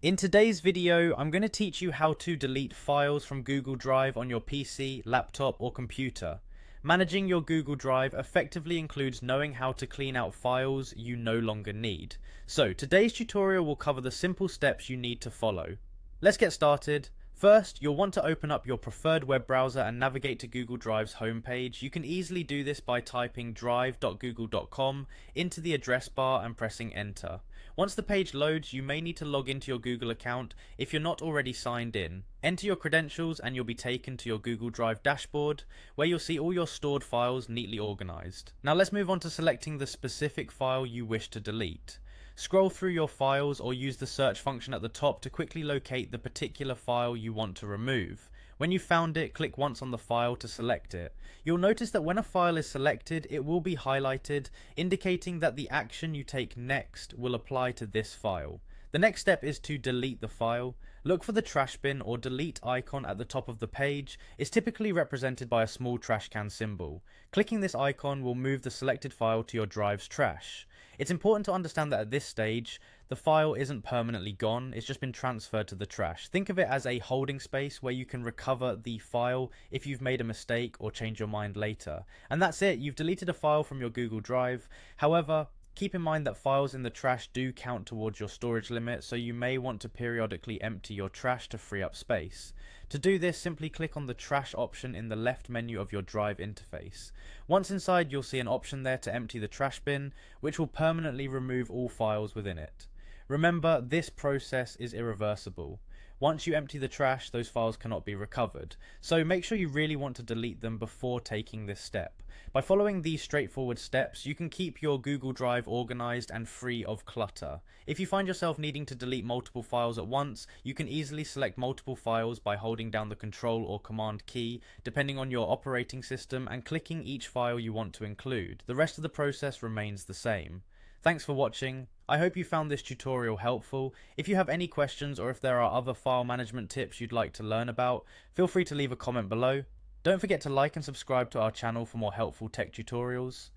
In today's video, I'm going to teach you how to delete files from Google Drive on your PC, laptop, or computer. Managing your Google Drive effectively includes knowing how to clean out files you no longer need. So, today's tutorial will cover the simple steps you need to follow. Let's get started. First, you'll want to open up your preferred web browser and navigate to Google Drive's homepage. You can easily do this by typing drive.google.com into the address bar and pressing enter. Once the page loads, you may need to log into your Google account if you're not already signed in. Enter your credentials and you'll be taken to your Google Drive dashboard, where you'll see all your stored files neatly organized. Now let's move on to selecting the specific file you wish to delete. Scroll through your files or use the search function at the top to quickly locate the particular file you want to remove. When you've found it, click once on the file to select it. You'll notice that when a file is selected, it will be highlighted, indicating that the action you take next will apply to this file. The next step is to delete the file. Look for the trash bin or delete icon at the top of the page. It's typically represented by a small trash can symbol. Clicking this icon will move the selected file to your drive's trash. It's important to understand that at this stage, the file isn't permanently gone, it's just been transferred to the trash. Think of it as a holding space where you can recover the file if you've made a mistake or change your mind later. And that's it, you've deleted a file from your Google Drive. However, keep in mind that files in the trash do count towards your storage limit, so you may want to periodically empty your trash to free up space. To do this, simply click on the trash option in the left menu of your Drive interface. Once inside, you'll see an option there to empty the trash bin, which will permanently remove all files within it. Remember, this process is irreversible. Once you empty the trash, those files cannot be recovered, so make sure you really want to delete them before taking this step. By following these straightforward steps, you can keep your Google Drive organized and free of clutter. If you find yourself needing to delete multiple files at once, you can easily select multiple files by holding down the Control or Command key, depending on your operating system, and clicking each file you want to include. The rest of the process remains the same. Thanks for watching. I hope you found this tutorial helpful. If you have any questions or if there are other file management tips you'd like to learn about, feel free to leave a comment below. Don't forget to like and subscribe to our channel for more helpful tech tutorials.